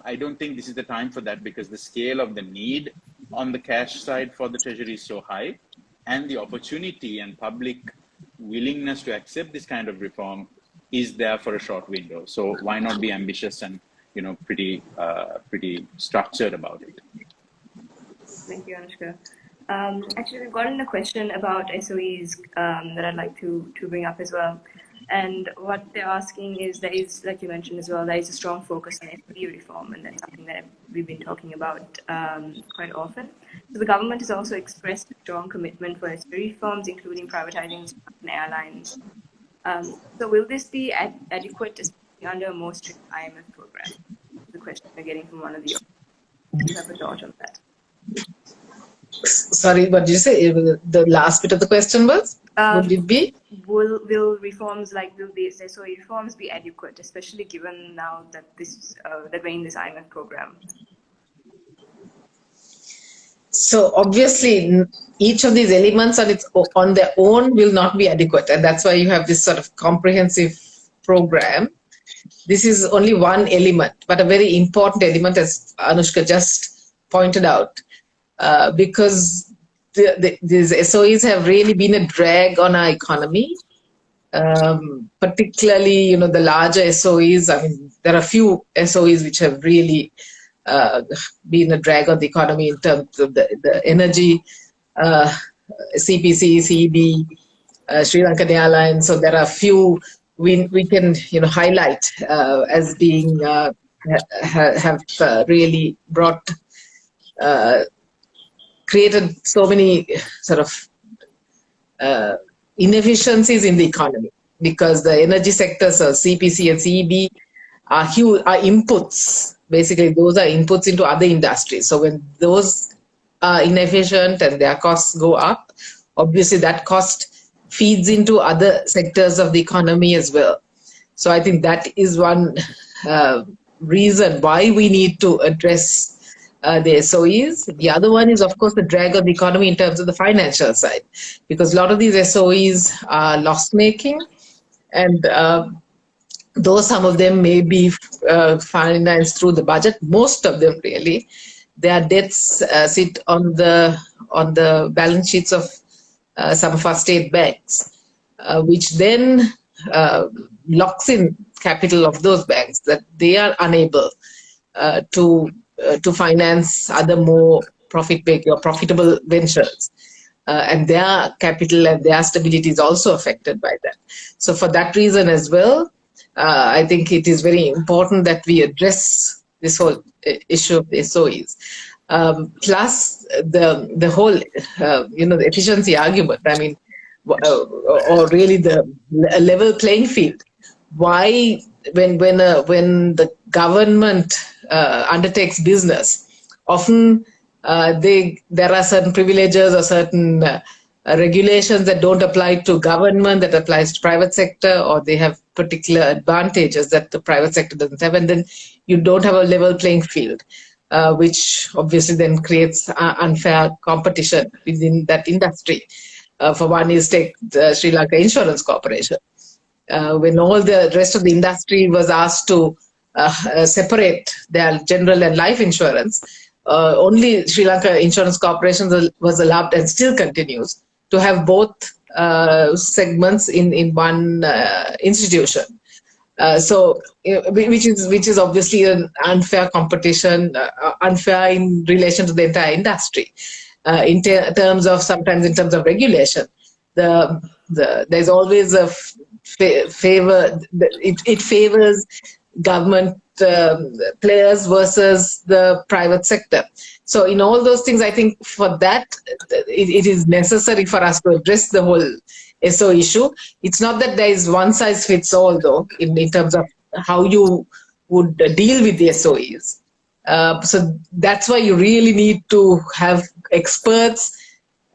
I don't think this is the time for that, because the scale of the need on the cash side for the treasury is so high, and the opportunity and public willingness to accept this kind of reform is there for a short window. So why not be ambitious and pretty structured about it? Thank you, Anushka. Actually, we've gotten a question about SOEs that I'd like to bring up as well. And what they're asking is, there is, like you mentioned as well, there is a strong focus on SOE reform, and that's something that we've been talking about quite often. So the government has also expressed a strong commitment for reforms, including privatizing airlines. So will this be adequate, especially under a more strict IMF program? The question we're getting from one of the. Do you have a thought on that? Sorry, what did you say? The last bit of the question was, would it be? Will reforms will these SOE reforms be adequate, especially given now that that we're in this IMF program? So obviously, each of these elements on their own will not be adequate, and that's why you have this sort of comprehensive program. This is only one element, but a very important element, as Anushka just pointed out, because these SOEs have really been a drag on our economy, particularly, the larger SOEs. I mean, there are a few SOEs which have really been a drag on the economy in terms of the energy, CPC, CEB, Sri Lankan Airlines. So there are a few we can highlight as being have really brought created so many sort of inefficiencies in the economy, because the energy sectors, so CPC and CEB, are inputs. Basically, those are inputs into other industries. So when those are inefficient and their costs go up, obviously that cost feeds into other sectors of the economy as well. So I think that is one reason why we need to address the SOEs. The other one is, of course, the drag on the economy in terms of the financial side, because a lot of these SOEs are loss-making, and though some of them may be financed through the budget, most of them really, their debts sit on the balance sheets of some of our state banks, which then locks in capital of those banks, that they are unable to finance other more profit-making or profitable ventures. And their capital and their stability is also affected by that. So for that reason as well, I think it is very important that we address this whole issue of the SOEs. Plus the whole, the efficiency argument, I mean, or really the level playing field. Why, when the government undertakes business, often there are certain privileges or certain regulations that don't apply to government, that applies to private sector, or they have particular advantages that the private sector doesn't have, and then you don't have a level playing field, which obviously then creates unfair competition within that industry. For one is, take the Sri Lanka Insurance Corporation. When all the rest of the industry was asked to separate their general and life insurance, only Sri Lanka Insurance Corporation was allowed, and still continues, to have both segments in one institution. So, which is obviously an unfair competition, unfair in relation to the entire industry. In terms of regulation, there's always a favor. It favors government players versus the private sector. So in all those things, I think for that, it is necessary for us to address the whole SO issue. It's not that there is one size fits all, though, in terms of how you would deal with the SOEs. So that's why you really need to have experts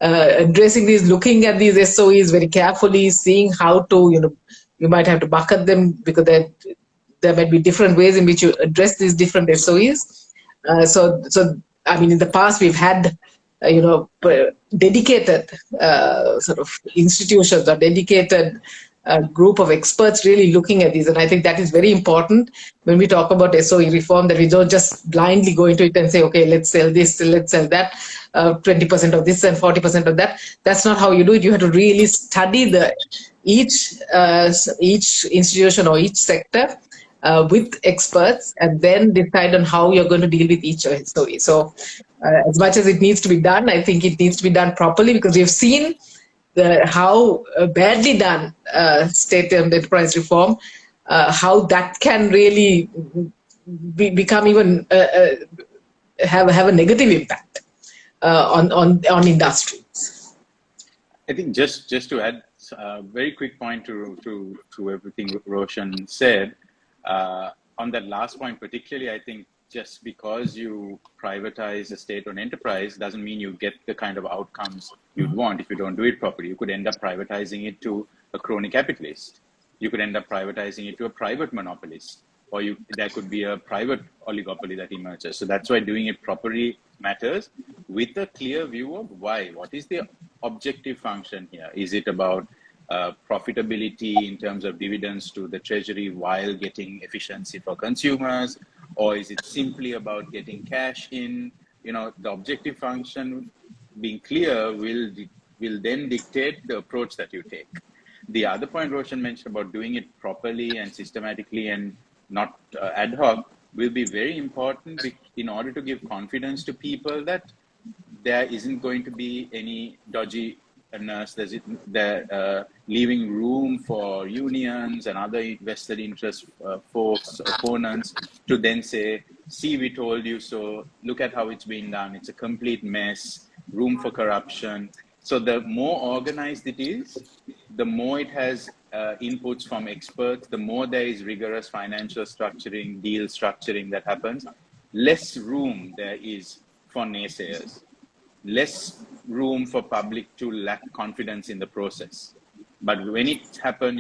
addressing these, looking at these SOEs very carefully, seeing how to, you might have to bucket them, because there might be different ways in which you address these different SOEs. So I mean, in the past, we've had, dedicated sort of institutions or dedicated group of experts really looking at these. And I think that is very important when we talk about SOE reform, that we don't just blindly go into it and say, okay, let's sell this, let's sell that, 20% of this and 40% of that. That's not how you do it. You have to really study each institution or each sector with experts, and then decide on how you're going to deal with each SOE. So as much as it needs to be done, I think it needs to be done properly, because we've seen how badly done state-owned enterprise reform, how that can really become even have a negative impact on industries. I think just to add a very quick point to everything Roshan said, on that last point particularly, I think just because you privatize a state-owned enterprise doesn't mean you get the kind of outcomes you'd want if you don't do it properly. You could end up privatizing it to a crony capitalist. You could end up privatizing it to a private monopolist, or there could be a private oligopoly that emerges. So that's why doing it properly matters, with a clear view of why. What is the objective function here? Is it about profitability in terms of dividends to the treasury while getting efficiency for consumers? Or is it simply about getting cash in? The objective function being clear will then dictate the approach that you take. The other point Roshan mentioned about doing it properly and systematically and not ad hoc will be very important in order to give confidence to people that there isn't going to be any dodgy they're leaving room for unions and other vested interest folks, opponents, to then say, see, we told you so, look at how it's been done, it's a complete mess, room for corruption. So the more organized it is, the more it has inputs from experts, the more there is rigorous financial structuring, deal structuring that happens, less room there is for naysayers, less room for public to lack confidence in the process. But when it happened,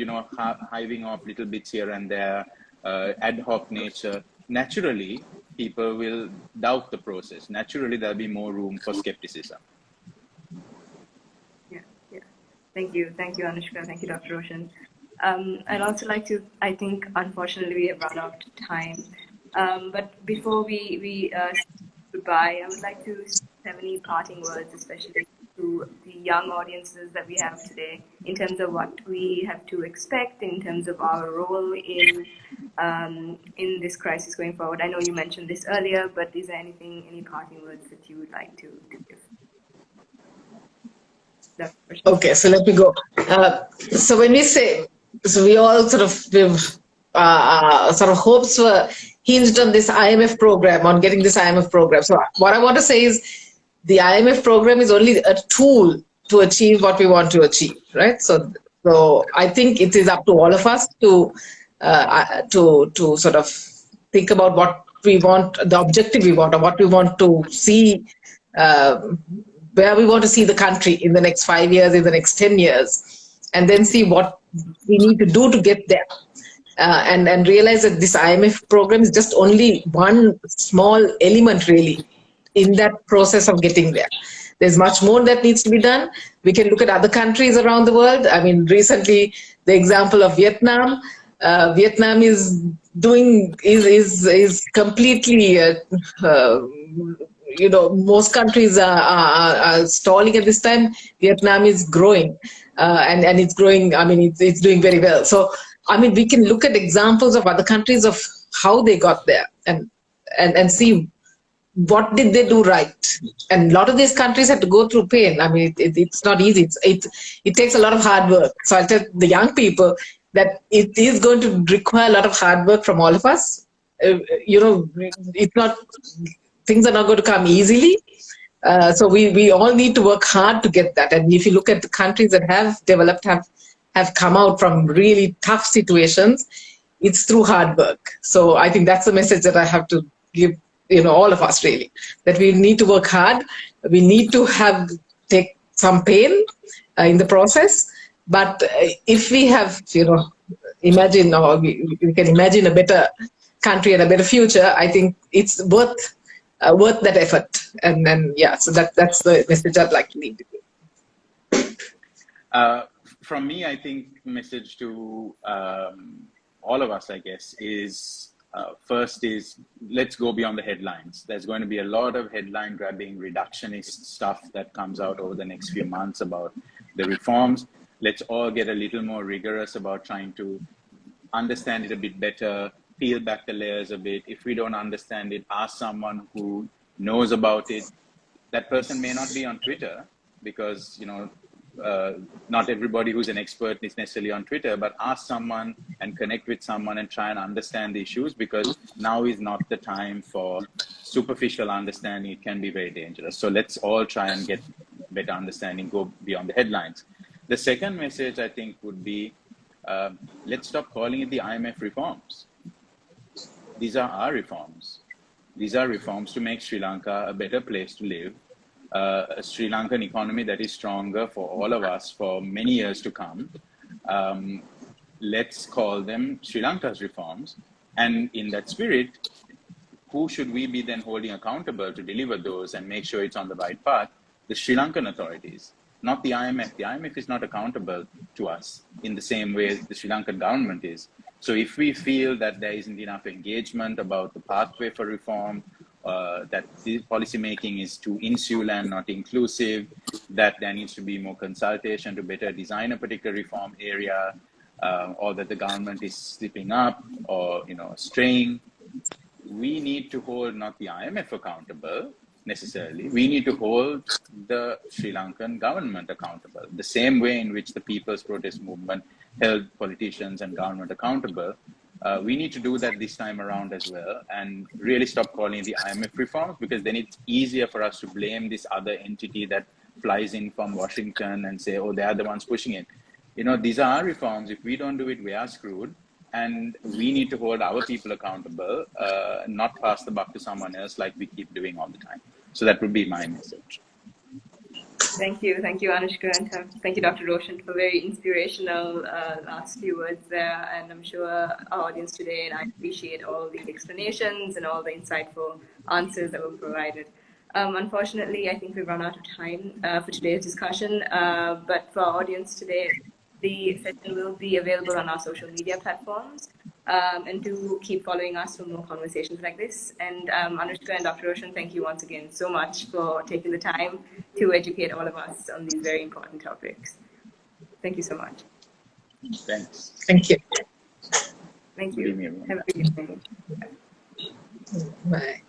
hiving off little bits here and there, ad hoc nature, naturally, people will doubt the process. Naturally, there'll be more room for skepticism. Yeah. Thank you, Anushka. Thank you, Dr. Roshan. I'd also like to, I think, unfortunately, we have run out of time. But before we goodbye, I would like to have any parting words, especially to the young audiences that we have today, in terms of what we have to expect, in terms of our role in this crisis going forward. I know you mentioned this earlier, but is there any parting words that you would like to give? Okay, so let me go. So when we say, we all sort of hopes were hinged on this IMF program, on getting this IMF program. So what I want to say is, the IMF program is only a tool to achieve what we want to achieve, right? So I think it is up to all of us to sort of think about what we want, the objective we want, or what we want to see, where we want to see the country in the next 5 years, in the next 10 years, and then see what we need to do to get there. And realize that this IMF program is just only one small element, really, in that process of getting there. There's much more that needs to be done. We can look at other countries around the world. I mean, recently, the example of Vietnam. Vietnam is completely, most countries are stalling at this time. Vietnam is growing, and it's growing. I mean, it's doing very well. So, I mean, we can look at examples of other countries of how they got there and see what did they do right. And a lot of these countries have to go through pain. I mean, it's not easy. It takes a lot of hard work. So I'll tell the young people that it is going to require a lot of hard work from all of us. It's not, things are not going to come easily. So we all need to work hard to get that. And if you look at the countries that have developed, have come out from really tough situations, it's through hard work. So I think that's the message that I have to give, all of us, really, that we need to work hard. We need to take some pain in the process. But if we have, imagine, or we can imagine a better country and a better future, I think it's worth that effort. And then, so that's the message I'd like to leave with you. From me, I think the message to all of us, I guess, is first is, let's go beyond the headlines. There's going to be a lot of headline grabbing, reductionist stuff that comes out over the next few months about the reforms. Let's all get a little more rigorous about trying to understand it a bit better, peel back the layers a bit. If we don't understand it, ask someone who knows about it. That person may not be on Twitter because, not everybody who's an expert is necessarily on Twitter, but ask someone and connect with someone and try and understand the issues, because now is not the time for superficial understanding, it can be very dangerous. So let's all try and get better understanding, go beyond the headlines. The second message, I think, would be, let's stop calling it the IMF reforms. These are our reforms. These are reforms to make Sri Lanka a better place to live, a Sri Lankan economy that is stronger for all of us for many years to come. Let's call them Sri Lanka's reforms. And in that spirit, who should we be then holding accountable to deliver those and make sure it's on the right path? The Sri Lankan authorities, not the IMF. The IMF is not accountable to us in the same way the Sri Lankan government is. So if we feel that there isn't enough engagement about the pathway for reform, that the policy making is too insular and not inclusive, that there needs to be more consultation to better design a particular reform area, or that the government is slipping up or straying, we need to hold not the IMF accountable necessarily. We need to hold the Sri Lankan government accountable, the same way in which the People's Protest Movement held politicians and government accountable. We need to do that this time around as well, and really stop calling it the IMF reforms, because then it's easier for us to blame this other entity that flies in from Washington and say, oh, they are the ones pushing it. These are our reforms. If we don't do it, we are screwed. And we need to hold our people accountable, not pass the buck to someone else like we keep doing all the time. So that would be my message. Thank you, Anushka, and thank you, Dr. Roshan, for very inspirational last few words there. And I'm sure our audience today, and I appreciate all the explanations and all the insightful answers that were provided. Unfortunately, I think we've run out of time for today's discussion, but for our audience today, the session will be available on our social media platforms, and do keep following us for more conversations like this. And Anushka and Dr. Roshan, thank you once again so much for taking the time to educate all of us on these very important topics. Thank you so much. Thanks. Thank you. Thank you. Have a good evening. Bye.